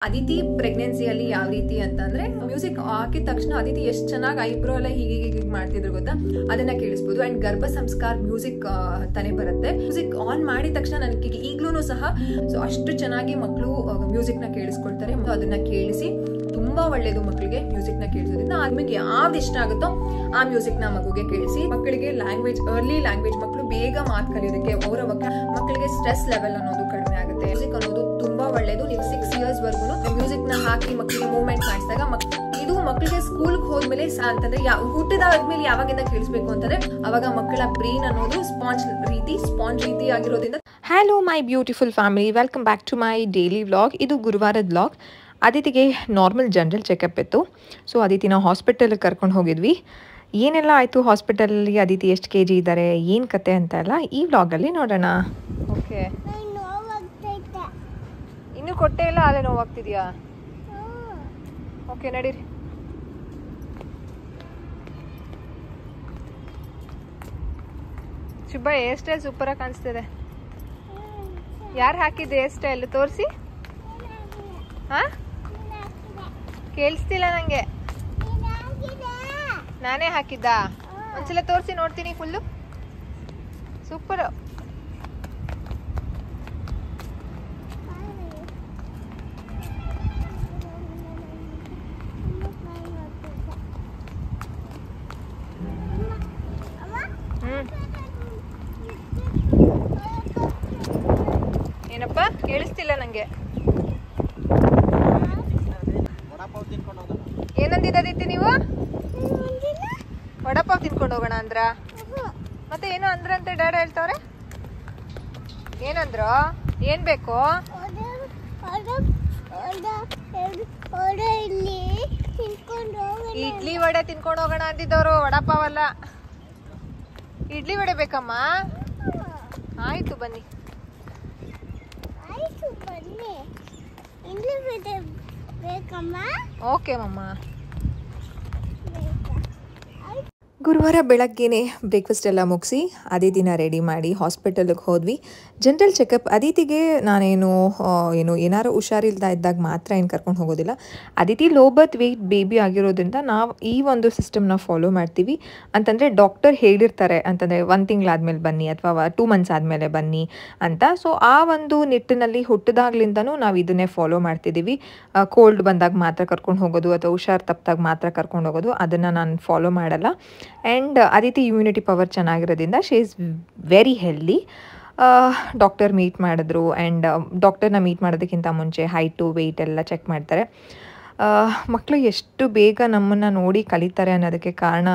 ಅದಿತಿ ಪ್ರೆಗ್ನೆನ್ಸಿಯಲ್ಲಿ ಯಾವ ರೀತಿ ಅಂತಂದ್ರೆ ಮ್ಯೂಸಿಕ್ ಹಾಕಿದ ತಕ್ಷಣ ಅದಿತಿ ಎಷ್ಟು ಚೆನ್ನಾಗಿ ಐಬ್ರೋ ಎಲ್ಲ ಹೀಗೆ ಮಾಡ್ತಿದ್ರು ಗೊತ್ತಾ, ಅದನ್ನ ಕೇಳಿಸ್ಬೋದು. ಅಂಡ್ ಗರ್ಭ ಸಂಸ್ಕಾರ ಮ್ಯೂಸಿಕ್ ತಾನೇ ಬರುತ್ತೆ. ಮ್ಯೂಸಿಕ್ ಆನ್ ಮಾಡಿದ ತಕ್ಷಣ ನನಗೆ ಈಗ್ಲೂ ಸಹ ಸೊ ಅಷ್ಟು ಚೆನ್ನಾಗಿ ಮಕ್ಕಳು ಮ್ಯೂಸಿಕ್ ನ ಕೇಳಿಸ್ಕೊಳ್ತಾರೆ. ಅದನ್ನ ಕೇಳಿಸಿ ತುಂಬಾ ಒಳ್ಳೇದು ಮಕ್ಕಳಿಗೆ ಮ್ಯೂಸಿಕ್ ನ ಕೇಳಿಸೋದ್ರಿಂದ. ನಿಮಗೆ ಯಾವ್ದು ಇಷ್ಟ ಆಗುತ್ತೋ ಆ ಮ್ಯೂಸಿಕ್ ನ ಮಗುಗೆ ಕೇಳಿಸಿ. ಮಕ್ಕಳಿಗೆ ಲ್ಯಾಂಗ್ವೇಜ್ ಅರ್ಲಿ ಲ್ಯಾಂಗ್ವೇಜ್ ಮಕ್ಕಳು ಬೇಗ ಮಾತು ಕಲಿಯೋದಕ್ಕೆ ಅವರ ಮಕ್ಕಳಿಗೆ ಸ್ಟ್ರೆಸ್ ಲೆವೆಲ್ ಅನ್ನೋದು ಕಡಿಮೆ ಆಗುತ್ತೆ. ಮ್ಯೂಸಿಕ್ ಅನ್ನೋದು ತುಂಬಾ ಒಳ್ಳೇದು. ನೀವು 6 years ವರ್ಗು ಮ್ಯೂಸಿಕ್ ನ ಹಾಕಿ ಮಕ್ಕಳಿಗೆ ಮೂವ್ಮೆಂಟ್ ಮಾಡಿಸಿದಾಗ ಇದು ಮಕ್ಕಳಿಗೆ ಸ್ಕೂಲ್ ಹೋದ್ಮೇಲೆ ಅಂತಂದ್ರೆ ಹುಟ್ಟಿದಾದ್ಮೇಲೆ ಯಾವಾಗಿಂದ ಕೇಳಿಸ್ಬೇಕು ಅಂತಂದ್ರೆ ಅವಾಗ ಮಕ್ಕಳ ಬ್ರೈನ್ ಅನ್ನೋದು ಸ್ಪಾಂಜ್ ರೀತಿ ಆಗಿರೋದ್ರಿಂದ. Hello my beautiful family, welcome back to my daily vlog. ಇದು ಗುರುವಾರದ ವ್ಲಾಗ್. ಅದಿತಿಗೆ ನಾರ್ಮಲ್ ಜನರಲ್ ಚೆಕಪ್ ಇತ್ತು. ಸೊ ಅದಿತಿನ ಹಾಸ್ಪಿಟಲ್ಗೆ ಕರ್ಕೊಂಡು ಹೋಗಿದ್ವಿ. ಏನೆಲ್ಲ ಆಯಿತು ಹಾಸ್ಪಿಟಲಲ್ಲಿ, ಅದಿತಿ ಎಷ್ಟು kg ಇದ್ದಾರೆ, ಏನು ಕತೆ ಅಂತ ಎಲ್ಲ ಈ ವ್ಲಾಗಲ್ಲಿ ನೋಡೋಣ. ಓಕೆ, ಇನ್ನೂ ಕೊಟ್ಟೆ ಇಲ್ಲ, ಅಲ್ಲೇ ನೋವಾಗ್ತಿದ್ಯಾ? ಓಕೆ ನಡೀರಿ. ಶುಭ ಹೇರ್ ಸ್ಟೈಲ್ ಸೂಪರಾಗಿ ಕಾಣಿಸ್ತಿದೆ. ಯಾರು ಹಾಕಿದ್ದೆ ಹೇರ್ ಸ್ಟೈಲ್ ತೋರಿಸಿ? ಹಾ, ಕೇಳಿಸ್ತಿಲ್ಲ ನಂಗೆ. ನಾನೇ ಹಾಕಿದ್ದ? ಒಂದ್ಸಲ ತೋರಿಸಿ ನೋಡ್ತೀನಿ. Full super. ಏನಪ್ಪ ಕೇಳಿಸ್ತಿಲ್ಲ ನಂಗೆ. ಏನಂದಿದ್ದೀತಿ ನೀವು? ವಡಪಾವ್ ತಿನ್ಕೊಂಡು ಹೋಗೋಣ ಅಂದ್ರ? ಮತ್ತೆ ಏನೋ ಅಂದ್ರಂತೆ ಡ್ಯಾಡ ಹೇಳ್ತವ್ರೆ. ಏನಂದ್ರು? ಏನ್ ಬೇಕು? ಇಡ್ಲಿ ವಡೆ ತಿನ್ಕೊಂಡು ಹೋಗೋಣ ಅಂದಿದ್ದವ್ರು, ವಡಪಾವ್ ಅಲ್ಲ. ಇಡ್ಲಿ ವಡೆ ಬೇಕಮ್ಮ? ಆಯ್ತು ಬನ್ನಿ. ಓಕೆ ಮಮ್ಮ. ಗುರುವಾರ ಬೆಳಗ್ಗೆನೆ ಬ್ರೇಕ್ಫಾಸ್ಟ್ ಎಲ್ಲ ಮುಗಿಸಿ ಅದಿತಿನ ರೆಡಿ ಮಾಡಿ ಹಾಸ್ಪಿಟಲ್ಗೆ ಹೋದ್ವಿ. General checkup. ಅದಿತಿಗೆ ನಾನೇನು ಏನಾರು ಹುಷಾರಿಲ್ದ ಇದ್ದಾಗ ಮಾತ್ರ ಏನು ಕರ್ಕೊಂಡು ಹೋಗೋದಿಲ್ಲ. ಅದಿತಿ ಲೋ ಬರ್ತ್ ವೆಯ್ಟ್ ಬೇಬಿ ಆಗಿರೋದ್ರಿಂದ ನಾವು ಈ ಒಂದು ಸಿಸ್ಟಮ್ನ ಫಾಲೋ ಮಾಡ್ತೀವಿ. ಅಂತಂದರೆ ಡಾಕ್ಟರ್ ಹೇಳಿರ್ತಾರೆ ಅಂತಂದರೆ 1 ತಿಂಗಳಾದ್ಮೇಲೆ ಬನ್ನಿ ಅಥವಾ 2 months ಆದಮೇಲೆ ಬನ್ನಿ ಅಂತ. ಸೊ ಆ ಒಂದು ನಿಟ್ಟಿನಲ್ಲಿ ಹುಟ್ಟಿದಾಗ್ಲಿಂದನೂ ನಾವು ಇದನ್ನೇ ಫಾಲೋ ಮಾಡ್ತಿದ್ದೀವಿ. ಕೋಲ್ಡ್ ಬಂದಾಗ ಮಾತ್ರ ಕರ್ಕೊಂಡು ಹೋಗೋದು ಅಥವಾ ಹುಷಾರು ತಪ್ಪಿದಾಗ ಮಾತ್ರ ಕರ್ಕೊಂಡು ಹೋಗೋದು, ಅದನ್ನು ನಾನು ಫಾಲೋ ಮಾಡಲ್ಲ. ಆ್ಯಂಡ್ ಅದಿತಿ ಇಮ್ಯುನಿಟಿ ಪವರ್ ಚೆನ್ನಾಗಿರೋದ್ರಿಂದ she is very healthy. Doctor meet ಮಾಡಿದ್ರು. ಆ್ಯಂಡ್ ಡಾಕ್ಟರ್ನ ಮೀಟ್ ಮಾಡೋದಕ್ಕಿಂತ ಮುಂಚೆ ಹೈಟು ವೆಯ್ಟ್ ಎಲ್ಲ ಚೆಕ್ ಮಾಡ್ತಾರೆ. ಮಕ್ಕಳು ಎಷ್ಟು ಬೇಗ ನಮ್ಮನ್ನು ನೋಡಿ ಕಲಿತಾರೆ ಅನ್ನೋದಕ್ಕೆ ಕಾರಣ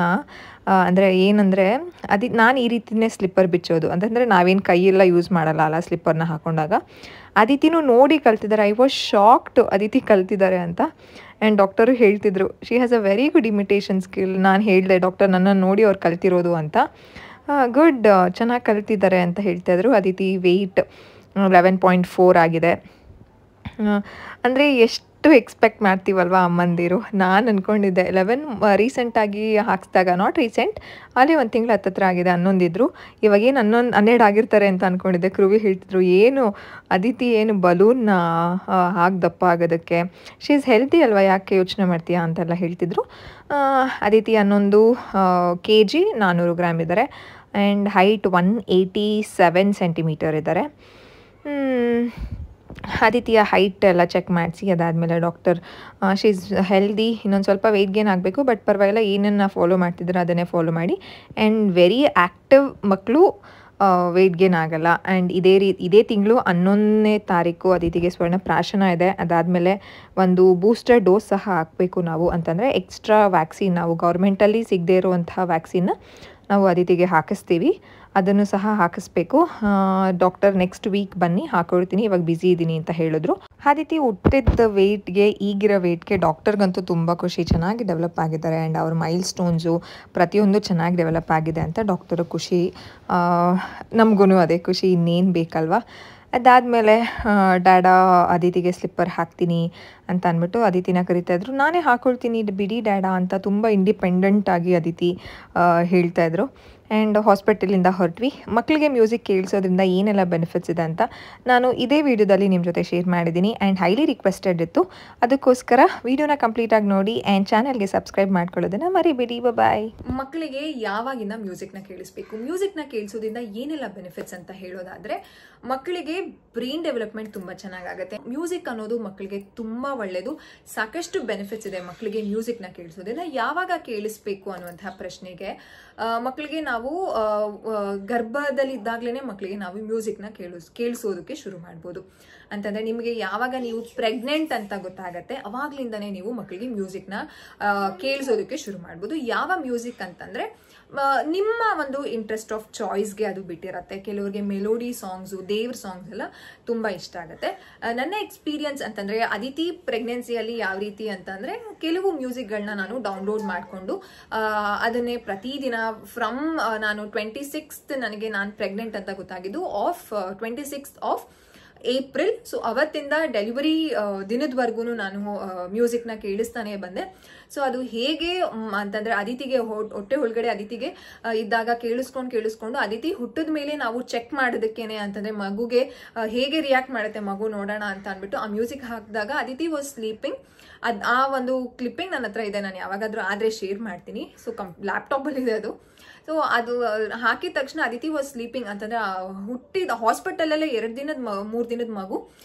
ಅಂದರೆ ಏನಂದರೆ ನಾನು ಈ ರೀತಿಯೇ ಸ್ಲಿಪ್ಪರ್ ಬಿಚ್ಚೋದು. ಅಂತಂದರೆ ನಾವೇನು ಕೈಯೆಲ್ಲ ಯೂಸ್ ಮಾಡಲ್ಲ ಅಲ್ಲ ಸ್ಲಿಪ್ಪರ್ನ ಹಾಕೊಂಡಾಗ. ಅದಿತಿನೂ ನೋಡಿ ಕಲ್ತಿದ್ದಾರೆ. ಐ ವಾಸ್ ಶಾಕ್ಡ್ ಅದಿತಿ ಕಲ್ತಿದ್ದಾರೆ ಅಂತ. ಆ್ಯಂಡ್ ಡಾಕ್ಟರು ಹೇಳ್ತಿದ್ರು she has a very good imitation skill. ನಾನು ಹೇಳಿದೆ ಡಾಕ್ಟರ್ ನನ್ನನ್ನು ನೋಡಿ ಅವ್ರು ಕಲ್ತಿರೋದು ಅಂತ. ಗುಡ್, ಚೆನ್ನಾಗಿ ಕಲ್ತಿದ್ದಾರೆ ಅಂತ ಹೇಳ್ತಾಯಿದ್ರು. ಅದಿತಿ ವೆಯ್ಟ್ 11.4 ಆಗಿದೆ. ಅಂದರೆ ಎಷ್ಟು ಎಕ್ಸ್ಪೆಕ್ಟ್ ಮಾಡ್ತೀವಲ್ವ ಅಮ್ಮಂದಿರು. ನಾನು ಅಂದ್ಕೊಂಡಿದ್ದೆ 11 ರೀಸೆಂಟಾಗಿ ಹಾಕ್ಸಿದಾಗ, ನಾಟ್ ರೀಸೆಂಟ್, ಅಲ್ಲೇ 1 ತಿಂಗಳು ಹತ್ತತ್ರ ಆಗಿದೆ. 11 ಇದ್ದರು. ಇವಾಗೇನು 12 ಆಗಿರ್ತಾರೆ ಅಂತ ಅಂದ್ಕೊಂಡಿದ್ದೆ. ಕ್ರುವಿ ಹೇಳ್ತಿದ್ರು ಏನು ಅದಿತಿ ಏನು ಬಲೂನ್ನ ಹಾಕಿ ದಪ್ಪ ಆಗೋದಕ್ಕೆ, ಶಿ ಈಸ್ ಹೆಲ್ದಿ ಅಲ್ವಾ, ಯಾಕೆ ಯೋಚನೆ ಮಾಡ್ತೀಯಾ ಅಂತೆಲ್ಲ ಹೇಳ್ತಿದ್ರು. ಅದಿತಿ 11 kg 400 ಗ್ರಾಮ್ ಇದ್ದಾರೆ. ಆ್ಯಂಡ್ ಹೈಟ್ 187 ಸೆಂಟಿಮೀಟರ್ ಇದ್ದಾರೆ. ಅದಿತಿಯ ಹೈಟ್ ಎಲ್ಲ ಚೆಕ್ ಮಾಡಿಸಿ ಅದಾದಮೇಲೆ ಡಾಕ್ಟರ್ ಶಿ ಈಸ್ ಹೆಲ್ದಿ, ಇನ್ನೊಂದು ಸ್ವಲ್ಪ ವೆಯ್ಟ್ ಗೇನ್ ಆಗಬೇಕು ಬಟ್ ಪರವಾಗಿಲ್ಲ, ಏನನ್ನು ಫಾಲೋ ಮಾಡ್ತಿದ್ರೆ ಅದನ್ನೇ ಫಾಲೋ ಮಾಡಿ. ಆ್ಯಂಡ್ ವೆರಿ ಆ್ಯಕ್ಟಿವ್ ಮಕ್ಕಳು ವೆಯ್ಟ್ ಗೇನ್ ಆಗಲ್ಲ. ಆ್ಯಂಡ್ ಇದೇ ತಿಂಗಳು 11ನೇ ತಾರೀಕು ಅದಿತಿಗೆ ಸ್ವರ್ಣಪ್ರಾಶನ ಇದೆ. ಅದಾದಮೇಲೆ ಒಂದು ಬೂಸ್ಟರ್ ಡೋಸ್ ಸಹ ಹಾಕಬೇಕು ನಾವು. ಅಂತಂದರೆ ಎಕ್ಸ್ಟ್ರಾ ವ್ಯಾಕ್ಸಿನ್, ನಾವು ಗೌರ್ಮೆಂಟಲ್ಲಿ ಸಿಗದೇ ಇರುವಂತಹ ವ್ಯಾಕ್ಸಿನ್ನ ನಾವು ಅದಿತಿಗೆ ಹಾಕಿಸ್ತೀವಿ. ಅದನ್ನು ಸಹ ಹಾಕಿಸ್ಬೇಕು. ಡಾಕ್ಟರ್ ನೆಕ್ಸ್ಟ್ ವೀಕ್ ಬನ್ನಿ ಹಾಕೊಳ್ತೀನಿ, ಇವಾಗ ಬ್ಯುಸಿ ಇದ್ದೀನಿ ಅಂತ ಹೇಳಿದ್ರು. ಅದಿತಿ ಹುಟ್ಟಿದ ವೆಯ್ಟ್ಗೆ ಈಗಿರೋ ವೆಯ್ಟ್ಗೆ ಡಾಕ್ಟರ್ಗಂತೂ ತುಂಬ ಖುಷಿ. ಚೆನ್ನಾಗಿ ಡೆವಲಪ್ ಆಗಿದ್ದಾರೆ. ಆ್ಯಂಡ್ ಅವ್ರ ಮೈಲ್ ಸ್ಟೋನ್ಸು ಪ್ರತಿಯೊಂದು ಚೆನ್ನಾಗಿ ಡೆವಲಪ್ ಆಗಿದೆ ಅಂತ ಡಾಕ್ಟರು ಖುಷಿ. ನಮಗೂ ಅದೇ ಖುಷಿ, ಇನ್ನೇನು ಬೇಕಲ್ವ. ಅದಾದಮೇಲೆ ಡ್ಯಾಡಾ ಅದಿತಿಗೆ ಸ್ಲಿಪ್ಪರ್ ಹಾಕ್ತೀನಿ ಅಂತ ಅಂದ್ಬಿಟ್ಟು ಅದಿತಿನ ಕರಿತಾಯಿದ್ರು. ನಾನೇ ಹಾಕ್ಕೊಳ್ತೀನಿ ಬಿಡಿ ಡ್ಯಾಡಾ ಅಂತ ತುಂಬ ಇಂಡಿಪೆಂಡೆಂಟಾಗಿ ಅದಿತಿ ಹೇಳ್ತಾಯಿದ್ರು. ಆ್ಯಂಡ್ ಹಾಸ್ಪಿಟಲಿಂದ ಹೊರಟ್ವಿ. ಮಕ್ಕಳಿಗೆ ಮ್ಯೂಸಿಕ್ ಕೇಳಿಸೋದ್ರಿಂದ ಏನೆಲ್ಲ ಬೆನಿಫಿಟ್ಸ್ ಇದೆ ಅಂತ ನಾನು ಇದೇ ವಿಡಿಯೋದಲ್ಲಿ ನಿಮ್ಮ ಜೊತೆ ಶೇರ್ ಮಾಡಿದ್ದೀನಿ ಆ್ಯಂಡ್ ಹೈಲಿ ರಿಕ್ವೆಸ್ಟೆಡ್ ಇತ್ತು. ಅದಕ್ಕೋಸ್ಕರ ವಿಡಿಯೋನ ಕಂಪ್ಲೀಟಾಗಿ ನೋಡಿ ಆ್ಯಂಡ್ ಚಾನಲ್ಗೆ ಸಬ್ಸ್ಕ್ರೈಬ್ ಮಾಡ್ಕೊಳ್ಳೋದನ್ನು ಮರಿಬೇಡಿ. ಬಾಯ್. ಮಕ್ಕಳಿಗೆ ಯಾವಾಗಿಂದ ಮ್ಯೂಸಿಕ್ನ ಕೇಳಿಸ್ಬೇಕು, ಮ್ಯೂಸಿಕ್ನ ಕೇಳಿಸೋದ್ರಿಂದ ಏನೆಲ್ಲ ಬೆನಿಫಿಟ್ಸ್ ಅಂತ ಹೇಳೋದಾದ್ರೆ, ಮಕ್ಕಳಿಗೆ ಬ್ರೈನ್ ಡೆವಲಪ್ಮೆಂಟ್ ತುಂಬ ಚೆನ್ನಾಗಾಗುತ್ತೆ. ಮ್ಯೂಸಿಕ್ ಅನ್ನೋದು ಮಕ್ಕಳಿಗೆ ತುಂಬ ಒಳ್ಳೆಯದು. ಸಾಕಷ್ಟು ಬೆನಿಫಿಟ್ಸ್ ಇದೆ ಮಕ್ಕಳಿಗೆ ಮ್ಯೂಸಿಕ್ನ ಕೇಳಿಸೋದ್ರಿಂದ. ಯಾವಾಗ ಕೇಳಿಸ್ಬೇಕು ಅನ್ನುವಂತಹ ಪ್ರಶ್ನೆಗೆ, ಮಕ್ಕಳಿಗೆ ನಾವು ಗರ್ಭದಲ್ಲಿದ್ದಾಗಲೇ ಮಕ್ಕಳಿಗೆ ನಾವು ಮ್ಯೂಸಿಕ್ನ ಕೇಳಿಸೋದಕ್ಕೆ ಶುರು ಮಾಡ್ಬೋದು. ಅಂತಂದರೆ ನಿಮಗೆ ಯಾವಾಗ ನೀವು ಪ್ರೆಗ್ನೆಂಟ್ ಅಂತ ಗೊತ್ತಾಗತ್ತೆ ಅವಾಗ್ಲಿಂದನೇ ನೀವು ಮಕ್ಕಳಿಗೆ ಮ್ಯೂಸಿಕ್ನ ಕೇಳಿಸೋದಕ್ಕೆ ಶುರು ಮಾಡ್ಬೋದು. ಯಾವ ಮ್ಯೂಸಿಕ್ ಅಂತಂದರೆ ನಿಮ್ಮ ಒಂದು ಇಂಟ್ರೆಸ್ಟ್ ಆಫ್ ಚಾಯ್ಸ್ಗೆ ಅದು ಬಿಟ್ಟಿರತ್ತೆ. ಕೆಲವರಿಗೆ ಮೆಲೋಡಿ ಸಾಂಗ್ಸು, ದೇವ್ರ ಸಾಂಗ್ಸ್ ಎಲ್ಲ ತುಂಬ ಇಷ್ಟ ಆಗುತ್ತೆ. ನನ್ನ ಎಕ್ಸ್ಪೀರಿಯನ್ಸ್ ಅಂತಂದರೆ ಅದಿತಿ ಪ್ರೆಗ್ನೆನ್ಸಿಯಲ್ಲಿ ಯಾವ ರೀತಿ ಅಂತಂದರೆ, ಕೆಲವು ಮ್ಯೂಸಿಕ್ಗಳನ್ನ ನಾನು ಡೌನ್ಲೋಡ್ ಮಾಡಿಕೊಂಡು ಅದನ್ನೇ ಪ್ರತಿದಿನ ಫ್ರಮ್ ನಾನು 26th ನನಗೆ ನಾನು ಪ್ರೆಗ್ನೆಂಟ್ ಅಂತ ಗೊತ್ತಾಗಿದ್ದು 26th ಆಫ್ ಏಪ್ರಿಲ್. ಸೊ ಅವತ್ತಿಂದ ಡೆಲಿವರಿ ದಿನದವರೆಗೂ ನಾನು ಮ್ಯೂಸಿಕ್ನ ಕೇಳಿಸ್ತಾನೆ ಬಂದೆ. ಸೊ ಅದು ಹೇಗೆ ಅಂತಂದರೆ, ಅದಿತಿಗೆ ಹೊಟ್ಟೆ ಒಳಗಡೆ ಅದಿತಿಗೆ ಇದ್ದಾಗ ಕೇಳಿಸ್ಕೊಂಡು ಅದಿತಿ ಹುಟ್ಟಿದ ಮೇಲೆ ನಾವು ಚೆಕ್ ಮಾಡೋದಕ್ಕೇನೆ ಅಂತಂದರೆ ಮಗುಗೆ ಹೇಗೆ ರಿಯಾಕ್ಟ್ ಮಾಡುತ್ತೆ ಮಗು ನೋಡೋಣ ಅಂತ ಅಂದ್ಬಿಟ್ಟು ಆ ಮ್ಯೂಸಿಕ್ ಹಾಕಿದಾಗ ಅದಿತಿ ವಾಸ್ ಸ್ಲೀಪಿಂಗ್. ಆ ಒಂದು ಕ್ಲಿಪ್ಪಿಂಗ್ ನನ್ನ ಹತ್ರ ಇದೆ, ನಾನು ಯಾವಾಗಾದರೂ ಆದರೆ ಶೇರ್ ಮಾಡ್ತೀನಿ. ಸೊ ಲ್ಯಾಪ್ಟಾಪಲ್ಲಿದೆ ಅದು. ಸೊ ಅದು ಹಾಕಿದ ತಕ್ಷಣ ಅದಿತಿ ವಾಸ್ ಸ್ಲೀಪಿಂಗ್ ಅಂತಂದರೆ ಹುಟ್ಟಿದ ಹಾಸ್ಪಿಟಲಲ್ಲೇ 3 ದಿನದ ಮಗು.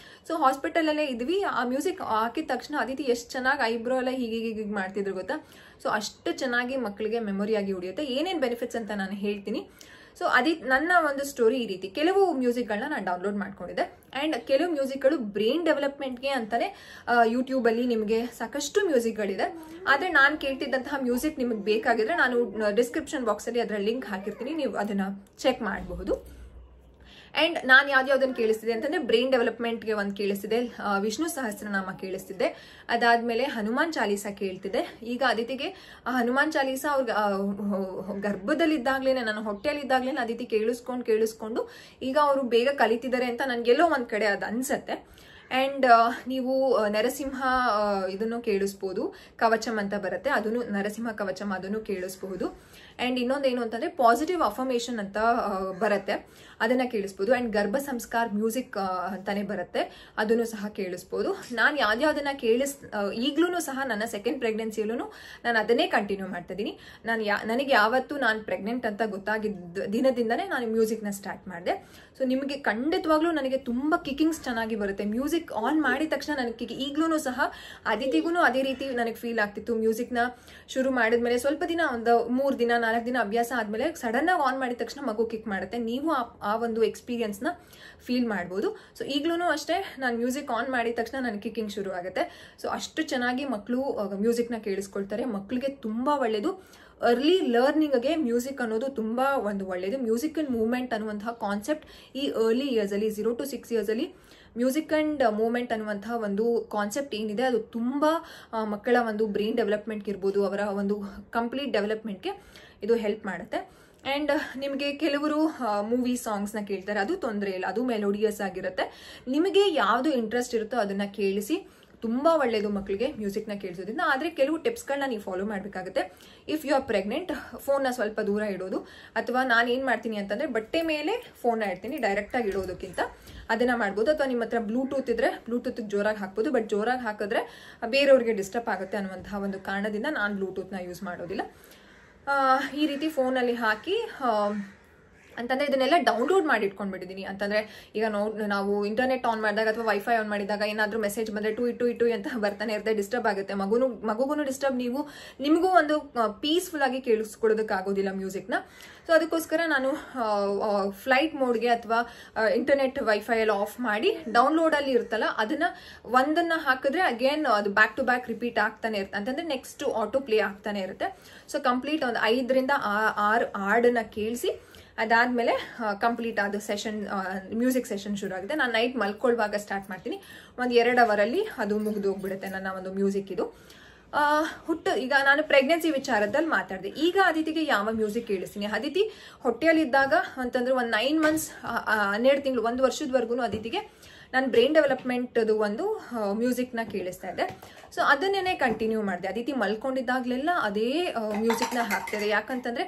ಸೊ ಹಾಸ್ಪಿಟಲಲ್ಲೇ ಇದ್ವಿ. ಆ ಮ್ಯೂಸಿಕ್ ಹಾಕಿದ ತಕ್ಷಣ ಅದಿತಿ ಎಷ್ಟು ಚೆನ್ನಾಗಿ ಐಬ್ರೋ ಎಲ್ಲ ಹೀಗೆ ಮಾಡ್ತಿದ್ರು ಗೊತ್ತಾ. ಸೊ ಅಷ್ಟು ಚೆನ್ನಾಗಿ ಮಕ್ಕಳಿಗೆ ಮೆಮೊರಿಯಾಗಿ ಉಳಿಯುತ್ತೆ. ಏನೇನು ಬೆನಿಫಿಟ್ಸ್ ಅಂತ ನಾನು ಹೇಳ್ತೀನಿ. ಸೊ ನನ್ನ ಒಂದು ಸ್ಟೋರಿ ಈ ರೀತಿ. ಕೆಲವು ಮ್ಯೂಸಿಕ್ಗಳನ್ನ ನಾನು ಡೌನ್ಲೋಡ್ ಮಾಡ್ಕೊಂಡಿದ್ದೆ ಆ್ಯಂಡ್ ಕೆಲವು ಮ್ಯೂಸಿಕ್ಗಳು ಬ್ರೈನ್ ಡೆವಲಪ್ಮೆಂಟ್ಗೆ ಅಂತಾನೆ ಯೂಟ್ಯೂಬಲ್ಲಿ ನಿಮಗೆ ಸಾಕಷ್ಟು ಮ್ಯೂಸಿಕ್ಗಳಿದೆ. ಆದರೆ ನಾನು ಕೇಳ್ತಿದ್ದಂತಹ ಮ್ಯೂಸಿಕ್ ನಿಮಗೆ ಬೇಕಾಗಿದ್ರೆ ನಾನು ಡಿಸ್ಕ್ರಿಪ್ಷನ್ ಬಾಕ್ಸಲ್ಲಿ ಅದರ ಲಿಂಕ್ ಹಾಕಿರ್ತೀನಿ, ನೀವು ಅದನ್ನು ಚೆಕ್ ಮಾಡಬಹುದು. ಆ್ಯಂಡ್ ನಾನು ಯಾವ್ದಾವ್ದನ್ನು ಕೇಳಿಸ್ತಿದ್ದೆ ಅಂತಂದರೆ, ಬ್ರೈನ್ ಡೆವಲಪ್ಮೆಂಟ್ಗೆ ಒಂದು ಕೇಳಿಸ್ತಿದ್ದೆ, ವಿಷ್ಣು ಸಹಸ್ರನಾಮ ಕೇಳಿಸ್ತಿದ್ದೆ, ಅದಾದಮೇಲೆ ಹನುಮಾನ್ ಚಾಲೀಸ ಕೇಳ್ತಿದ್ದೆ. ಈಗ ಅದಿತಿಗೆ ಹನುಮಾನ್ ಚಾಲೀಸ ಅವ್ರಿಗೆ ಗರ್ಭದಲ್ಲಿದ್ದಾಗಲೇ, ನಾನು ಹೊಟ್ಟೆಯಲ್ಲಿದ್ದಾಗಲೇ ಅದಿತಿ ಕೇಳಿಸ್ಕೊಂಡು ಈಗ ಅವರು ಬೇಗ ಕಲಿತಿದ್ದಾರೆ ಅಂತ ನನಗೆಲ್ಲೋ ಒಂದು ಕಡೆ ಅದು ಅನಿಸುತ್ತೆ. ಆ್ಯಂಡ್ ನೀವು ನರಸಿಂಹ ಇದನ್ನು ಕೇಳಿಸ್ಬೋದು, ಕವಚಮ್ ಅಂತ ಬರುತ್ತೆ, ಅದನ್ನು ನರಸಿಂಹ ಕವಚಮ್ ಅದನ್ನು ಕೇಳಿಸ್ಬಹುದು. ಆ್ಯಂಡ್ ಇನ್ನೊಂದೇನು ಅಂತಂದರೆ ಪಾಸಿಟಿವ್ ಅಫರ್ಮೇಷನ್ ಅಂತ ಬರುತ್ತೆ, ಅದನ್ನು ಕೇಳಿಸ್ಬೋದು. ಆ್ಯಂಡ್ ಗರ್ಭ ಸಂಸ್ಕಾರ ಮ್ಯೂಸಿಕ್ ಅಂತಾನೆ ಬರುತ್ತೆ, ಅದನ್ನು ಸಹ ಕೇಳಿಸ್ಬೋದು. ನಾನು ಯಾವ್ದಾವುದನ್ನು ಈಗಲೂ ಸಹ ನನ್ನ ಸೆಕೆಂಡ್ ಪ್ರೆಗ್ನೆನ್ಸಿಯಲ್ಲೂ ನಾನು ಅದನ್ನೇ ಕಂಟಿನ್ಯೂ ಮಾಡ್ತಿದ್ದೀನಿ. ನನಗೆ ಯಾವತ್ತೂ ನಾನು ಪ್ರೆಗ್ನೆಂಟ್ ಅಂತ ಗೊತ್ತಾಗಿದ್ದ ದಿನದಿಂದನೇ ನಾನು ಮ್ಯೂಸಿಕ್ನ ಸ್ಟಾರ್ಟ್ ಮಾಡಿದೆ. ಸೊ ನಿಮಗೆ ಖಂಡಿತವಾಗ್ಲೂ ನನಗೆ ತುಂಬ ಕಿಕ್ಕಿಂಗ್ಸ್ ಚೆನ್ನಾಗಿ ಬರುತ್ತೆ. ಮ್ಯೂಸಿಕ್ ಆನ್ ಮಾಡಿದ ತಕ್ಷಣ ನನಗೆ ಈಗಲೂ ಸಹ ಅದಿತಿಗೂ ಅದೇ ರೀತಿ ನನಗೆ ಫೀಲ್ ಆಗ್ತಿತ್ತು. ಮ್ಯೂಸಿಕ್ನ ಶುರು ಮಾಡಿದ್ಮೇಲೆ ಸ್ವಲ್ಪ ದಿನ, ಒಂದು 3 ದಿನ 4 ದಿನ ಅಭ್ಯಾಸ ಆದಮೇಲೆ ಸಡನ್ನಾಗಿ ಆನ್ ಮಾಡಿದ ತಕ್ಷಣ ಮಗು ಕಿಕ್ ಮಾಡುತ್ತೆ. ನೀವು ಆ ಒಂದು ಎಕ್ಸ್ಪೀರಿಯನ್ಸ್ನ ಫೀಲ್ ಮಾಡ್ಬೋದು. ಸೊ ಈಗಲೂ ಅಷ್ಟೇ, ನಾನು ಮ್ಯೂಸಿಕ್ ಆನ್ ಮಾಡಿದ ತಕ್ಷಣ ನನಗೆ ಕಿಕ್ಕಿಂಗ್ ಶುರು ಆಗುತ್ತೆ. ಸೊ ಅಷ್ಟು ಚೆನ್ನಾಗಿ ಮಕ್ಕಳು ಮ್ಯೂಸಿಕ್ನ ಕೇಳಿಸ್ಕೊಳ್ತಾರೆ. ಮಕ್ಕಳಿಗೆ ತುಂಬ ಒಳ್ಳೆಯದು. ಅರ್ಲಿ ಲರ್ನಿಂಗ್ಗೆ ಮ್ಯೂಸಿಕ್ ಅನ್ನೋದು ತುಂಬ ಒಂದು ಒಳ್ಳೆಯದು. ಮ್ಯೂಸಿಕಲ್ ಮೂವ್ಮೆಂಟ್ ಅನ್ನುವಂತಹ ಕಾನ್ಸೆಪ್ಟ್ ಈ ಅರ್ಲಿ ಇಯರ್ಸಲ್ಲಿ 0 to 6 ಇಯರ್ಸಲ್ಲಿ ಮ್ಯೂಸಿಕ್ ಆ್ಯಂಡ್ ಮೂವ್ಮೆಂಟ್ ಅನ್ನುವಂತಹ ಒಂದು ಕಾನ್ಸೆಪ್ಟ್ ಏನಿದೆ ಅದು ತುಂಬ ಮಕ್ಕಳ ಒಂದು ಬ್ರೈನ್ ಡೆವಲಪ್ಮೆಂಟ್ಗೆ ಇರ್ಬೋದು, ಅವರ ಒಂದು ಕಂಪ್ಲೀಟ್ ಡೆವಲಪ್ಮೆಂಟ್ಗೆ ಇದು ಹೆಲ್ಪ್ ಮಾಡುತ್ತೆ. ಆ್ಯಂಡ್ ನಿಮಗೆ ಕೆಲವರು ಮೂವಿ ಸಾಂಗ್ಸ್ನ ಕೇಳ್ತಾರೆ, ಅದು ತೊಂದರೆ ಇಲ್ಲ, ಅದು ಮೆಲೋಡಿಯಸ್ ಆಗಿರುತ್ತೆ. ನಿಮಗೆ ಯಾವುದು ಇಂಟ್ರೆಸ್ಟ್ ಇರುತ್ತೋ ಅದನ್ನು ಕೇಳಿಸಿ. ತುಂಬ ಒಳ್ಳೆಯದು ಮಕ್ಕಳಿಗೆ ಮ್ಯೂಸಿಕ್ನ ಕೇಳಿಸೋದ್ರಿಂದ. ಆದರೆ ಕೆಲವು ಟಿಪ್ಸ್ಗಳನ್ನ ನೀವು ಫಾಲೋ ಮಾಡಬೇಕಾಗುತ್ತೆ. ಇಫ್ ಯು ಆರ್ ಪ್ರೆಗ್ನೆಂಟ್, ಫೋನ್ನ ಸ್ವಲ್ಪ ದೂರ ಇಡೋದು, ಅಥವಾ ನಾನು ಏನು ಮಾಡ್ತೀನಿ ಅಂತಂದರೆ ಬಟ್ಟೆ ಮೇಲೆ ಫೋನ್ನ ಇಡ್ತೀನಿ, ಡೈರೆಕ್ಟಾಗಿ ಇಡೋದಕ್ಕಿಂತ ಅದನ್ನು ಮಾಡ್ಬೋದು. ಅಥವಾ ನಿಮ್ಮ ಹತ್ರ ಬ್ಲೂಟೂತ್ ಇದ್ದರೆ ಬ್ಲೂಟೂತ್ಗೆ ಜೋರಾಗಿ ಹಾಕ್ಬೋದು. ಬಟ್ ಜೋರಾಗಿ ಹಾಕಿದ್ರೆ ಬೇರೆಯವ್ರಿಗೆ ಡಿಸ್ಟರ್ಬ್ ಆಗುತ್ತೆ ಅನ್ನುವಂತಹ ಒಂದು ಕಾರಣದಿಂದ ನಾನು ಬ್ಲೂಟೂತ್ನ ಯೂಸ್ ಮಾಡೋದಿಲ್ಲ. ಈ ರೀತಿ ಫೋನಲ್ಲಿ ಹಾಕಿ ಅಂತಂದರೆ ಇದನ್ನೆಲ್ಲ ಡೌನ್ಲೋಡ್ ಮಾಡಿ ಇಟ್ಕೊಂಡ್ಬಿಟ್ಟಿದ್ದೀನಿ. ಅಂತಂದರೆ ಈಗ ನಾವು ಇಂಟರ್ನೆಟ್ ಆನ್ ಮಾಡಿದಾಗ ಅಥವಾ ವೈಫೈ ಆನ್ ಮಾಡಿದಾಗ ಏನಾದರೂ ಮೆಸೇಜ್ ಬಂದರೆ ಟು ಅಂತ ಬರ್ತಾನೆ ಇರುತ್ತೆ, ಡಿಸ್ಟರ್ಬ್ ಆಗುತ್ತೆ. ಮಗುಗೂ ಡಿಸ್ಟರ್ಬ್, ನಿಮಗೂ ಒಂದು ಪೀಸ್ಫುಲ್ಲಾಗಿ ಕೇಳಿಸ್ಕೊಳ್ಳೋದಕ್ಕಾಗೋದಿಲ್ಲ ಮ್ಯೂಸಿಕ್ನ. ಸೊ ಅದಕ್ಕೋಸ್ಕರ ನಾನು ಫ್ಲೈಟ್ ಮೋಡ್ಗೆ ಅಥವಾ ಇಂಟರ್ನೆಟ್ ವೈಫೈ ಎಲ್ಲ ಆಫ್ ಮಾಡಿ ಡೌನ್ಲೋಡಲ್ಲಿ ಇರುತ್ತಲ್ಲ ಅದನ್ನು ಒಂದನ್ನು ಹಾಕಿದ್ರೆ ಅಗೇನ್ ಅದು ಬ್ಯಾಕ್ ಟು ಬ್ಯಾಕ್ ರಿಪೀಟ್ ಆಗ್ತಾನೆ ಇರುತ್ತೆ. ಅಂತಂದರೆ ನೆಕ್ಸ್ಟ್ ಆಟೋ ಪ್ಲೇ ಆಗ್ತಾನೆ ಇರುತ್ತೆ. ಸೊ ಕಂಪ್ಲೀಟ್ ಒಂದು 5 ರಿಂದ 6 ಹಾಡನ್ನು ಕೇಳಿಸಿ ಅದಾದಮೇಲೆ ಕಂಪ್ಲೀಟ್ ಅದು ಸೆಷನ್, ಮ್ಯೂಸಿಕ್ ಸೆಷನ್ ಶುರು ಆಗುತ್ತೆ. ನಾನು ನೈಟ್ ಮಲ್ಕೊಳ್ಳುವಾಗ ಸ್ಟಾರ್ಟ್ ಮಾಡ್ತೀನಿ. ಒಂದು 2 ಅವರಲ್ಲಿ ಅದು ಮುಗಿದು ಹೋಗ್ಬಿಡುತ್ತೆ ನನ್ನ ಒಂದು ಮ್ಯೂಸಿಕ್ ಇದು. ಈಗ ನಾನು ಪ್ರೆಗ್ನೆನ್ಸಿ ವಿಚಾರದಲ್ಲಿ ಮಾತಾಡಿದೆ. ಈಗ ಅದಿತಿಗೆ ಯಾವ ಮ್ಯೂಸಿಕ್ ಕೇಳಿಸ್ತೀನಿ, ಅದಿತಿ ಹೊಟ್ಟೆಯಲ್ಲಿದ್ದಾಗ ಅಂತಂದ್ರೆ ಒಂದು 9 months 12 ತಿಂಗಳು 1 ವರ್ಷದವರೆಗೂ ಅದಿತಿಗೆ ನಾನು ಬ್ರೈನ್ ಡೆವಲಪ್ಮೆಂಟ್ದು ಒಂದು ಮ್ಯೂಸಿಕ್ನ ಕೇಳಿಸ್ತಾ ಇದ್ದೆ. ಸೊ ಅದನ್ನೇ ಕಂಟಿನ್ಯೂ ಮಾಡಿದೆ. ಅದಿತಿ ಮಲ್ಕೊಂಡಿದ್ದಾಗಲೆಲ್ಲ ಅದೇ ಮ್ಯೂಸಿಕ್ನ ಹಾಕ್ತಿದೆ. ಯಾಕಂತಂದರೆ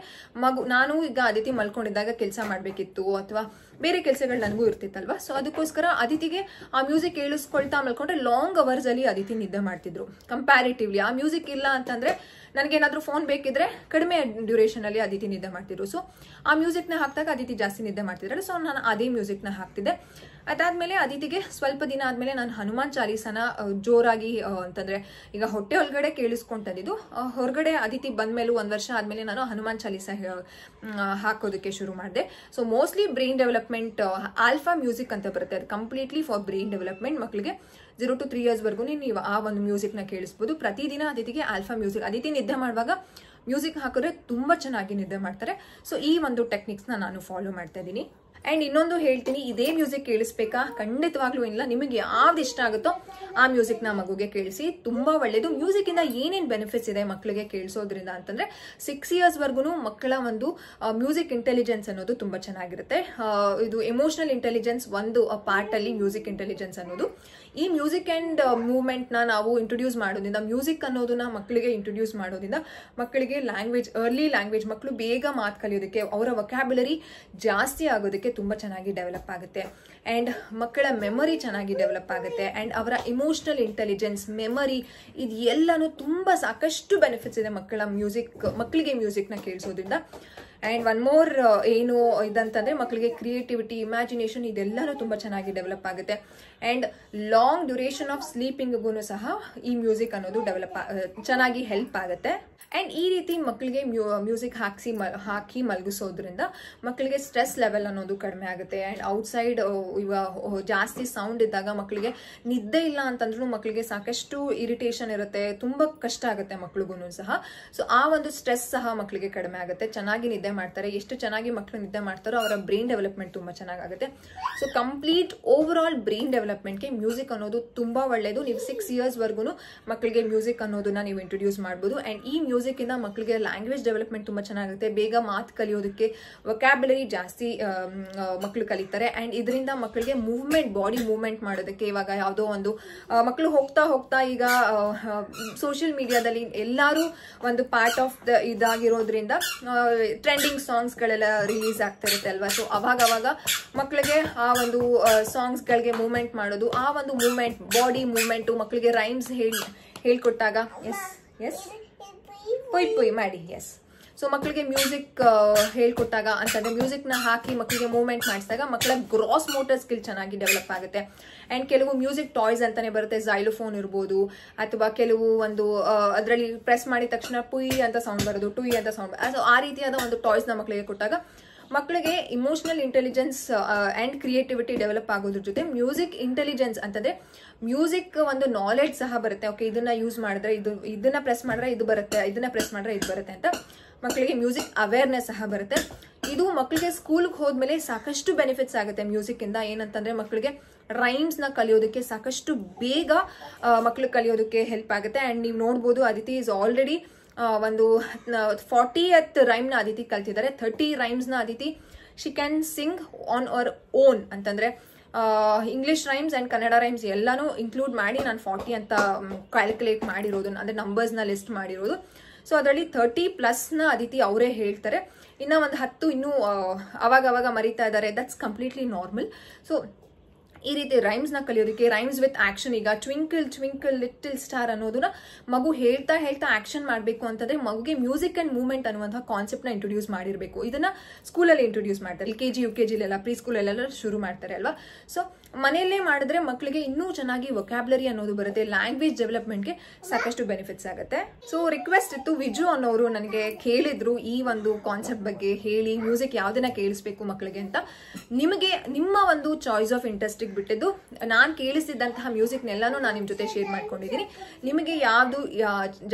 ನಾನು ಈಗ ಅದಿತಿ ಮಲ್ಕೊಂಡಿದ್ದಾಗ ಕೆಲಸ ಮಾಡಬೇಕಿತ್ತು ಅಥವಾ ಬೇರೆ ಕೆಲಸಗಳು ನನಗೂ ಇರ್ತಿತ್ತಲ್ವ. ಸೊ ಅದಕ್ಕೋಸ್ಕರ ಅದಿತಿಗೆ ಆ ಮ್ಯೂಸಿಕ್ ಕೇಳಿಸ್ಕೊಳ್ತಾ ಮಲ್ಕೊಂಡ್ರೆ ಲಾಂಗ್ ಅವರ್ಸಲ್ಲಿ ಅದಿತಿ ನಿದ್ದೆ ಮಾಡ್ತಿದ್ರು ಕಂಪ್ಯಾರಿಟಿವ್ಲಿ. ಆ ಮ್ಯೂಸಿಕ್ ಇಲ್ಲ ಅಂತಂದರೆ ನನಗೇನಾದರೂ ಫೋನ್ ಬೇಕಿದ್ರೆ ಕಡಿಮೆ ಡ್ಯೂರೇಷನಲ್ಲಿ ಅದಿತಿ ನಿದ್ದೆ ಮಾಡ್ತಿದ್ರು. ಸೊ ಆ ಮ್ಯೂಸಿಕ್ನ ಹಾಕಿದಾಗ ಅದಿತಿ ಜಾಸ್ತಿ ನಿದ್ದೆ ಮಾಡ್ತಿದ್ದಾರೆ. ಸೊ ನಾನು ಅದೇ ಮ್ಯೂಸಿಕ್ನ ಹಾಕ್ತಿದ್ದೆ. ಅದಾದಮೇಲೆ ಅದಿತಿಗೆ ಸ್ವಲ್ಪ ದಿನ ಆದಮೇಲೆ ನಾನು ಹನುಮಾನ್ ಚಾಲೀಸನ ಜೋರಾಗಿ ಅಂತಂದರೆ ಈಗ ಹೊಟ್ಟೆ ಒಳಗಡೆ ಕೇಳಿಸ್ಕೊಂತದ್ದು, ಹೊರಗಡೆ ಅದಿತಿ ಬಂದಮೇಲೂ 1 ವರ್ಷ ಆದಮೇಲೆ ನಾನು ಹನುಮಾನ್ ಚಾಲೀಸ ಹಾಕೋದಕ್ಕೆ ಶುರು ಮಾಡಿದೆ. So mostly brain development alpha music ಅಂತ ಬರುತ್ತೆ. ಅದು ಕಂಪ್ಲೀಟ್ಲಿ ಫಾರ್ ಬ್ರೈನ್ ಡೆವಲಪ್ಮೆಂಟ್. ಮಕ್ಕಳಿಗೆ 0 to 3 yearsವರೆಗೂ ನೀವು ಆ ಒಂದು ಮ್ಯೂಸಿಕ್ನ ಕೇಳಿಸ್ಬೋದು. ಪ್ರತಿದಿನ ಅದಿತಿಗೆ ಆಲ್ಫಾ ಮ್ಯೂಸಿಕ್, ಅದಿತಿ ನಿದ್ದೆ ಮಾಡುವಾಗ ಮ್ಯೂಸಿಕ್ ಹಾಕಿದ್ರೆ ತುಂಬ ಚೆನ್ನಾಗಿ ನಿದ್ದೆ ಮಾಡ್ತಾರೆ. ಸೊ ಈ ಒಂದು ಟೆಕ್ನಿಕ್ಸ್ನ ನಾನು ಫಾಲೋ ಮಾಡ್ತಾ ಇದ್ದೀನಿ. ಆ್ಯಂಡ್ ಇನ್ನೊಂದು ಹೇಳ್ತೀನಿ, ಇದೇ ಮ್ಯೂಸಿಕ್ ಕೇಳಿಸ್ಬೇಕಾ? ಖಂಡಿತವಾಗ್ಲೂ ಇಲ್ಲ. ನಿಮಗೆ ಯಾವ್ದು ಇಷ್ಟ ಆಗುತ್ತೋ ಆ ಮ್ಯೂಸಿಕ್ನ ಮಗುಗೆ ಕೇಳಿಸಿ, ತುಂಬ ಒಳ್ಳೆಯದು. ಮ್ಯೂಸಿಕಿಂದ ಏನೇನು ಬೆನಿಫಿಟ್ಸ್ ಇದೆ ಮಕ್ಕಳಿಗೆ ಕೇಳಿಸೋದ್ರಿಂದ ಅಂತಂದರೆ 6 yearsವರೆಗೂ ಮಕ್ಕಳ ಒಂದು ಮ್ಯೂಸಿಕ್ ಇಂಟೆಲಿಜೆನ್ಸ್ ಅನ್ನೋದು ತುಂಬ ಚೆನ್ನಾಗಿರುತ್ತೆ. ಇದು ಎಮೋಷನಲ್ ಇಂಟೆಲಿಜೆನ್ಸ್ ಒಂದು ಪಾರ್ಟಲ್ಲಿ ಮ್ಯೂಸಿಕ್ ಇಂಟೆಲಿಜೆನ್ಸ್ ಅನ್ನೋದು. ಈ ಮ್ಯೂಸಿಕ್ ಆ್ಯಂಡ್ ಮೂವ್ಮೆಂಟ್ನ ನಾವು ಇಂಟ್ರೊಡ್ಯೂಸ್ ಮಾಡೋದ್ರಿಂದ, ಮ್ಯೂಸಿಕ್ ಅನ್ನೋದನ್ನ ಮಕ್ಕಳಿಗೆ ಇಂಟ್ರೊಡ್ಯೂಸ್ ಮಾಡೋದ್ರಿಂದ ಮಕ್ಕಳಿಗೆ ಲ್ಯಾಂಗ್ವೇಜ್, ಅರ್ಲಿ ಲ್ಯಾಂಗ್ವೇಜ್, ಮಕ್ಕಳು ಬೇಗ ಮಾತು ಕಲಿಯೋದಕ್ಕೆ, ಅವರ ವೊಕ್ಯಾಬ್ಯುಲರಿ ಜಾಸ್ತಿ ಆಗೋದಕ್ಕೆ ತುಂಬ ಚೆನ್ನಾಗಿ ಡೆವಲಪ್ ಆಗುತ್ತೆ. ಆ್ಯಂಡ್ ಮಕ್ಕಳ ಮೆಮೊರಿ ಚೆನ್ನಾಗಿ ಡೆವಲಪ್ ಆಗುತ್ತೆ. ಆ್ಯಂಡ್ ಅವರ ಇಮೋಷನಲ್ ಇಂಟೆಲಿಜೆನ್ಸ್, ಮೆಮೊರಿ, ಇದು ಎಲ್ಲನೂ ತುಂಬ ಸಾಕಷ್ಟು ಬೆನಿಫಿಟ್ಸ್ ಇದೆ ಮಕ್ಕಳಿಗೆ ಮ್ಯೂಸಿಕ್ನ ಕೇಳಿಸೋದ್ರಿಂದ. ಆ್ಯಂಡ್ ಒನ್ ಮೋರ್ ಏನು ಇದಂತಂದರೆ ಮಕ್ಕಳಿಗೆ ಕ್ರಿಯೇಟಿವಿಟಿ, ಇಮ್ಯಾಜಿನೇಷನ್ ಇದೆಲ್ಲನೂ ತುಂಬ ಚೆನ್ನಾಗಿ ಡೆವಲಪ್ ಆಗುತ್ತೆ. ಆ್ಯಂಡ್ ಲಾಂಗ್ ಡ್ಯೂರೇಷನ್ ಆಫ್ ಸ್ಲೀಪಿಂಗ್ಗೂ ಸಹ ಈ ಮ್ಯೂಸಿಕ್ ಅನ್ನೋದು ಚೆನ್ನಾಗಿ ಹೆಲ್ಪ್ ಆಗುತ್ತೆ. ಆ್ಯಂಡ್ ಈ ರೀತಿ ಮಕ್ಕಳಿಗೆ ಮ್ಯೂಸಿಕ್ ಹಾಕಿ ಮಲಗಿಸೋದ್ರಿಂದ ಮಕ್ಕಳಿಗೆ ಸ್ಟ್ರೆಸ್ ಲೆವೆಲ್ ಅನ್ನೋದು ಕಡಿಮೆ ಆಗುತ್ತೆ. ಆ್ಯಂಡ್ ಔಟ್ಸೈಡ್ ಇವಾಗ ಜಾಸ್ತಿ ಸೌಂಡ್ ಇದ್ದಾಗ ಮಕ್ಕಳಿಗೆ ನಿದ್ದೆ ಇಲ್ಲ ಅಂತಂದ್ರೂ ಮಕ್ಕಳಿಗೆ ಸಾಕಷ್ಟು ಇರಿಟೇಷನ್ ಇರುತ್ತೆ, ತುಂಬ ಕಷ್ಟ ಆಗುತ್ತೆ ಮಕ್ಳಿಗೂ ಸಹ. ಸೊ ಆ ಒಂದು ಸ್ಟ್ರೆಸ್ ಸಹ ಮಕ್ಕಳಿಗೆ ಕಡಿಮೆ ಆಗುತ್ತೆ, ಚೆನ್ನಾಗಿ ನಿದ್ದೆ ಮಾಡ್ತಾರೆ. ಎಷ್ಟು ಚೆನ್ನಾಗಿ ಮಕ್ಕಳು ನಿದ್ದೆ ಮಾಡ್ತಾರೋ ಅವರ ಬ್ರೈನ್ ಡೆವಲಪ್ಮೆಂಟ್ ತುಂಬ ಚೆನ್ನಾಗುತ್ತೆ. So complete overall brain ಡೆವಲಪ್ಮೆಂಟ್ಗೆ ಮ್ಯೂಸಿಕ್ ಅನ್ನೋದು ತುಂಬ ಒಳ್ಳೆಯದು. ನೀವು 6 yearsವರೆಗೂ ಮಕ್ಕಳಿಗೆ ಮ್ಯೂಸಿಕ್ ಅನ್ನೋದನ್ನ ನೀವು ಇಂಟ್ರೊಡ್ಯೂಸ್ ಮಾಡ್ಬೋದು. ಆ್ಯಂಡ್ ಈ ಮ್ಯೂಸಿಕ್ಕಿಂದ ಮಕ್ಕಳಿಗೆ ಲ್ಯಾಂಗ್ವೇಜ್ ಡೆವಲಪ್ಮೆಂಟ್ ತುಂಬ ಚೆನ್ನಾಗುತ್ತೆ, ಬೇಗ ಮಾತು ಕಲಿಯೋದಕ್ಕೆ, ವೊಕ್ಯಾಬ್ಯುಲರಿ ಜಾಸ್ತಿ ಮಕ್ಕಳು ಕಲಿತಾರೆ. ಆ್ಯಂಡ್ ಇದರಿಂದ ಮಕ್ಕಳಿಗೆ ಬಾಡಿ ಮೂವ್ಮೆಂಟ್ ಮಾಡೋದಕ್ಕೆ, ಇವಾಗ ಯಾವುದೋ ಒಂದು ಮಕ್ಕಳು ಹೋಗ್ತಾ ಈಗ ಸೋಷಿಯಲ್ ಮೀಡಿಯಾದಲ್ಲಿ ಎಲ್ಲರೂ ಒಂದು ಪಾರ್ಟ್ ಆಫ್ ಇದಾಗಿರೋದ್ರಿಂದ ಟ್ರೆಂಡಿಂಗ್ ಸಾಂಗ್ಸ್ಗಳೆಲ್ಲ ರಿಲೀಸ್ ಆಗ್ತಾ ಇರುತ್ತೆ ಅಲ್ವಾ. ಸೊ ಅವಾಗ ಮಕ್ಕಳಿಗೆ ಆ ಒಂದು ಸಾಂಗ್ಸ್ಗಳಿಗೆ ಮೂವ್ಮೆಂಟ್ ಮಾಡೋದು, ಆ ಒಂದು ಮೂವ್ಮೆಂಟ್, ಬಾಡಿ ಮೂವ್ಮೆಂಟು ಮಕ್ಕಳಿಗೆ ರೈಮ್ಸ್ ಹೇಳ್ಕೊಟ್ಟಾಗ ಎಸ್ ಪೊಯ್ ಮಾಡಿ ಸೊ ಮಕ್ಕಳಿಗೆ ಮ್ಯೂಸಿಕ್ ಹೇಳ್ಕೊಟ್ಟಾಗ ಅಂತಂದ್ರೆ ಮ್ಯೂಸಿಕ್ನ ಹಾಕಿ ಮಕ್ಕಳಿಗೆ ಮೂವ್ಮೆಂಟ್ ಮಾಡಿಸಿದಾಗ ಮಕ್ಕಳ ಗ್ರಾಸ್ ಮೋಟರ್ ಸ್ಕಿಲ್ ಚೆನ್ನಾಗಿ ಡೆವಲಪ್ ಆಗುತ್ತೆ. ಆ್ಯಂಡ್ ಕೆಲವು ಮ್ಯೂಸಿಕ್ ಟಾಯ್ಸ್ ಅಂತಾನೆ ಬರುತ್ತೆ, ಝೈಲೋಫೋನ್ ಇರ್ಬೋದು, ಅಥವಾ ಕೆಲವು ಒಂದು ಅದರಲ್ಲಿ ಪ್ರೆಸ್ ಮಾಡಿದ ತಕ್ಷಣ ಪುಯ್ ಅಂತ ಸೌಂಡ್ ಬರೋದು, ಟುಯ್ ಅಂತ ಸೌಂಡ್. ಸೊ ಆ ರೀತಿಯಾದ ಒಂದು ಟಾಯ್ಸ್ನ ಮಕ್ಕಳಿಗೆ ಕೊಟ್ಟಾಗ ಮಕ್ಕಳಿಗೆ emotional intelligence and creativity develop ಆಗೋದ್ರ ಜೊತೆ ಮ್ಯೂಸಿಕ್ ಇಂಟೆಲಿಜೆನ್ಸ್ ಅಂತಂದ್ರೆ ಮ್ಯೂಸಿಕ್ ಒಂದು ನಾಲೆಡ್ಜ್ ಸಹ ಬರುತ್ತೆ. ಓಕೆ, ಇದನ್ನ ಯೂಸ್ ಮಾಡಿದ್ರೆ ಇದನ್ನ ಪ್ರೆಸ್ ಮಾಡಿದ್ರೆ ಇದು ಬರುತ್ತೆ, ಇದನ್ನ ಪ್ರೆಸ್ ಮಾಡಿದ್ರೆ ಇದು ಬರುತ್ತೆ ಅಂತ ಮಕ್ಕಳಿಗೆ ಮ್ಯೂಸಿಕ್ ಅವೇರ್ನೆಸ್ ಸಹ ಬರುತ್ತೆ. ಇದು ಮಕ್ಕಳಿಗೆ ಸ್ಕೂಲ್ಗೆ ಹೋದ್ಮೇಲೆ ಸಾಕಷ್ಟು ಬೆನಿಫಿಟ್ಸ್ ಆಗುತ್ತೆ ಮ್ಯೂಸಿಕ್ ಇಂದ. ಏನಂತಂದ್ರೆ ಮಕ್ಕಳಿಗೆ ರೈಮ್ಸ್ ನ ಕಲಿಯೋದಕ್ಕೆ ಸಾಕಷ್ಟು ಬೇಗ ಮಕ್ಕಳು ಕಲಿಯೋದಕ್ಕೆ ಹೆಲ್ಪ್ ಆಗುತ್ತೆ. ಅಂಡ್ ನೀವು ನೋಡ್ಬೋದು ಅದಿತಿ ಇಸ್ ಆಲ್ರೆಡಿ ಒಂದು 40th ರೈಮ್ನ ಅದಿತಿ ಕಲ್ತಿದ್ದಾರೆ. 30 ರೈಮ್ಸ್ನ Aditi she can sing on her own. ಅಂತಂದ್ರೆ English rhymes and Kannada rhymes ಎಲ್ಲಾನು ಇನ್ಕ್ಲೂಡ್ ಮಾಡಿ ನಾನು 40 ಅಂತ ಕ್ಯಾಲ್ಕುಲೇಟ್ ಮಾಡಿರೋದು, ಅಂದರೆ ನಂಬರ್ಸ್ನ ಲಿಸ್ಟ್ ಮಾಡಿರೋದು. ಸೊ ಅದರಲ್ಲಿ 30+ ಅದಿತಿ ಅವರೇ ಹೇಳ್ತಾರೆ. ಇನ್ನು ಒಂದು 10 ಇನ್ನೂ ಅವಾಗ ಮರಿತಾ ಇದ್ದಾರೆ. That's completely normal. ಸೊ ಈ ರೀತಿ ರೈಮ್ಸ್ನ ಕಲಿಯೋದಕ್ಕೆ, ರೈಮ್ಸ್ ವಿತ್ ಆಕ್ಷನ್, ಈಗ ಟ್ವಿಂಕಲ್ ಟ್ವಿಂಕಲ್ ಲಿಟಲ್ ಸ್ಟಾರ್ ಅನ್ನೋದನ್ನ ಮಗು ಹೇಳ್ತಾ ಆಕ್ಷನ್ ಮಾಡಬೇಕು ಅಂತಂದ್ರೆ ಮಗುಗೆ ಮ್ಯೂಸಿಕ್ ಅಂಡ್ ಮೂವ್ಮೆಂಟ್ ಅನ್ನುವಂತಹ ಕಾನ್ಸೆಪ್ಟ್ನ ಇಂಟ್ರೊಡ್ಯೂಸ್ ಮಾಡಿರಬೇಕು. ಇದನ್ನ ಸ್ಕೂಲಲ್ಲಿ ಇಂಟ್ರೊಡ್ಯೂಸ್ ಮಾಡ್ತಾರೆ, LKG UKGಲೆಲ್ಲ, ಪ್ರೀ ಸ್ಕೂಲಲ್ಲೆಲ್ಲ ಶುರು ಮಾಡ್ತಾರೆ ಅಲ್ವಾ. ಸೊ ಮನೆಯಲ್ಲೇ ಮಾಡಿದ್ರೆ ಮಕ್ಕಳಿಗೆ ಇನ್ನೂ ಚೆನ್ನಾಗಿ ವೊಕ್ಯಾಬ್ಯುಲರಿ ಅನ್ನೋದು ಬರುತ್ತೆ, ಲ್ಯಾಂಗ್ವೇಜ್ ಡೆವಲಪ್ಮೆಂಟ್ಗೆ ಸಾಕಷ್ಟು ಬೆನಿಫಿಟ್ಸ್ ಆಗುತ್ತೆ. ಸೊ ರಿಕ್ವೆಸ್ಟ್ ಇತ್ತು, ವಿಜು ಅನ್ನೋರು ನನಗೆ ಕೇಳಿದ್ರು ಈ ಒಂದು ಕಾನ್ಸೆಪ್ಟ್ ಬಗ್ಗೆ ಹೇಳಿ, ಮ್ಯೂಸಿಕ್ ಯಾವ್ದನ್ನ ಕೇಳಿಸ್ಬೇಕು ಮಕ್ಕಳಿಗೆ ಅಂತ. ನಿಮಗೆ ನಿಮ್ಮ ಒಂದು ಚಾಯ್ಸ್ ಆಫ್ ಇಂಟ್ರೆಸ್ಟ್ ಬಿಟ್ಟಿದ್ದು ನಾನು ಕೇಳಿಸಿದಂತಹ ಮ್ಯೂಸಿಕ್ನೆಲ್ಲಾನು ನಾನು ನಿಮ್ಮ ಜೊತೆ ಶೇರ್ ಮಾಡ್ಕೊಂಡಿದ್ದೀನಿ. ನಿಮಗೆ ಯಾವುದು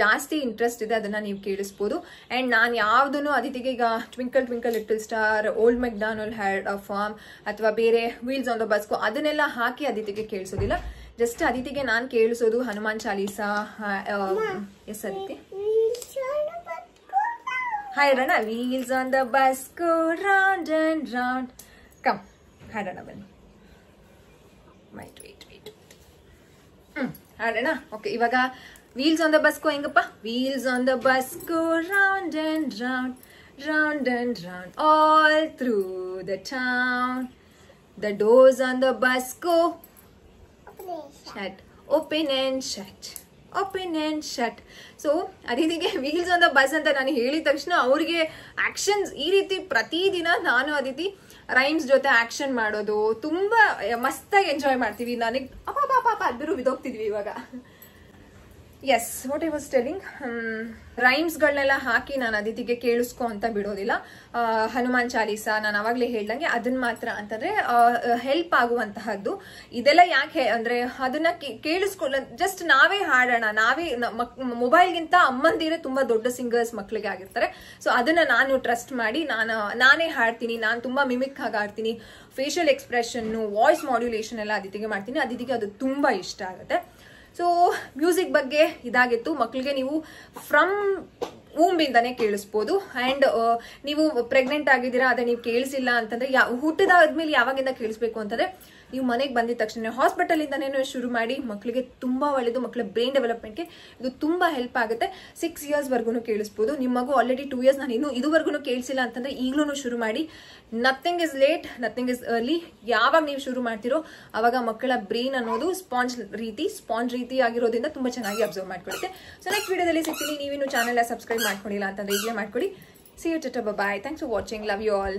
ಜಾಸ್ತಿ ಇಂಟ್ರೆಸ್ಟ್ ಇದೆ ಅದನ್ನ ನೀವು ಕೇಳಿಸ್ಬೋದು. ಅಂಡ್ ನಾನು ಯಾವ್ದನ್ನು ಅದಿತಿಗೆ ಈಗ twinkle twinkle little star, old McDonald had a farm ಅಥವಾ ಬೇರೆ ವೀಲ್ಸ್ ಆನ್ ದ ಬಸ್ ಅದನ್ನೆಲ್ಲ ಹಾಕಿ ಅದಿತಿಗೆ ಕೇಳಿಸೋದಿಲ್ಲ. ಜಸ್ಟ್ ಅದಿತಿಗೆ ನಾನು ಕೇಳಿಸೋದು ಹನುಮಾನ್ ಚಾಲೀಸಾ. ಎಸ್ ಅದಿತಿ ಹಾಡೋಣ, wheels on the bus go round and round. Come ಹಾಡೋಣ ಬನ್ನಿ. wait. ಹಾಡೋಣ. ಓಕೆ, ಇವಾಗ wheels on the bus go ಹೆಂಗಪ್ಪ? Wheels on the bus go round and round, round and round, all through the town. The doors on the bus go shut, open and shut, open and shut. So ಅದಿತಿಗೆ wheels on the bus ಅಂತ ನಾನು ಹೇಳಿದ ತಕ್ಷಣ ಅವ್ರಿಗೆ actions ಈ ರೀತಿ ಪ್ರತಿದಿನ ನಾನು ಅದಿತಿ ರೈಮ್ಸ್ ಜೊತೆ ಆಕ್ಷನ್ ಮಾಡೋದು ತುಂಬಾ ಮಸ್ತಾಗಿ ಎಂಜಾಯ್ ಮಾಡ್ತೀವಿ. ನನಗೆ ಅಪ್ಪ ಅದ್ರೂ ಬಿದೋಗ್ತಿದ್ವಿ ಇವಾಗ. Yes, what I was telling, ರೈಮ್ಸ್ಗಳನ್ನೆಲ್ಲ ಹಾಕಿ ನಾನು ಅದಿತಿಗೆ ಕೇಳಿಸ್ಕೊ ಅಂತ ಬಿಡೋದಿಲ್ಲ. ಹನುಮಾನ್ ಚಾಲೀಸ ನಾನು ಅವಾಗಲೇ ಹೇಳ್ದಂಗೆ ಅದನ್ನ ಮಾತ್ರ ಅಂತಂದ್ರೆ ಹೆಲ್ಪ್ ಆಗುವಂತಹದ್ದು. ಇದೆಲ್ಲ ಯಾಕೆ ಅಂದ್ರೆ ಅದನ್ನ ಕೇಳಿಸ್ಕೊಳ್ಳ ಜಸ್ಟ್ ನಾವೇ ಹಾಡೋಣ, ನಾವೇ ಮೊಬೈಲ್ಗಿಂತ ಅಮ್ಮಂದಿರೇ ತುಂಬಾ ದೊಡ್ಡ ಸಿಂಗರ್ಸ್ ಮಕ್ಳಿಗೆ ಆಗಿರ್ತಾರೆ. ಸೊ ಅದನ್ನ ನಾನು ಟ್ರಸ್ಟ್ ಮಾಡಿ ನಾನೇ ಹಾಡ್ತೀನಿ. ನಾನು ತುಂಬಾ ಮಿಮಿಕ್ ಆಗಿ ಆಡ್ತೀನಿ. ಫೇಶಿಯಲ್ ಎಕ್ಸ್ಪ್ರೆಷನ್, ವಾಯ್ಸ್ ಮಾಡ್ಯುಲೇಷನ್ ಎಲ್ಲ ಅದಿತಿಗೆ ಮಾಡ್ತೀನಿ. ಅದಿತಿಗೆ ಅದು ತುಂಬಾ ಇಷ್ಟ ಆಗುತ್ತೆ. ಸೊ ಮ್ಯೂಸಿಕ್ ಬಗ್ಗೆ ಇದಾಗಿತ್ತು. ಮಕ್ಕಳಿಗೆ ನೀವು ಫ್ರಮ್ ಊಂಬಿಂದಾನೇ ಕೇಳಿಸ್ಬೋದು. ಆ್ಯಂಡ್ ನೀವು ಪ್ರೆಗ್ನೆಂಟ್ ಆಗಿದ್ದೀರಾ, ಅದೇ ನೀವು ಕೇಳಿಸಿಲ್ಲ ಅಂತಂದ್ರೆ ಹುಟ್ಟಿದಾದ್ಮೇಲೆ ಯಾವಾಗಿಂದ ಕೇಳಿಸ್ಬೇಕು ಅಂತಂದ್ರೆ ನೀವು ಮನೆಗೆ ಬಂದಿದ ತಕ್ಷಣ ಹಾಸ್ಪಿಟಲಿಂದನೇ ಶುರು ಮಾಡಿ ಮಕ್ಕಳಿಗೆ ತುಂಬಾ ಒಳ್ಳೇದು. ಮಕ್ಕಳ ಬ್ರೈನ್ ಡೆವಲಪ್ಮೆಂಟ್ಗೆ ಇದು ತುಂಬಾ ಹೆಲ್ಪ್ ಆಗುತ್ತೆ. 6 years ವರ್ಗು ಕೇಳಿಸ್ಬೋದು. ನಿಮ್ಮ ಮಗು ಆಲ್ರೆಡಿ 2 years ನಾನು ಇನ್ನೂ ಇದುವರೆಗೂ ಕೇಳಿಸಿಲ್ಲ ಅಂತಂದ್ರೆ ಈಗಲೂ ಶುರು ಮಾಡಿ. Nothing is late, nothing is early. ಯಾವಾಗ ನೀವು ಶುರು ಮಾಡ್ತಿರೋ ಅವಾಗ ಮಕ್ಕಳ ಬ್ರೈನ್ ಅನ್ನೋದು ಸ್ಪಾಂಜ್ ರೀತಿ ಆಗಿರೋದ್ರಿಂದ ತುಂಬಾ ಚೆನ್ನಾಗಿ ಅಬ್ಸರ್ವ್ ಮಾಡ್ಕೊಳುತ್ತೆ. ಸೊ ನೆಕ್ಸ್ಟ್ ವಿಡಿಯೋದಲ್ಲಿ ಸಿಗ್ತೀನಿ. ನೀವಿನ್ನು ಚಾನೆಲ್ ಸಬ್ಸ್ಕ್ರೈಬ್ ಮಾಡ್ಕೊಂಡಿಲ್ಲ ಅಂತಂದ್ರೆ ಈಗಲೇ ಮಾಡ್ಕೊಳ್ಳಿ. See you, tata, bye bye. Thanks for watching. Love you all.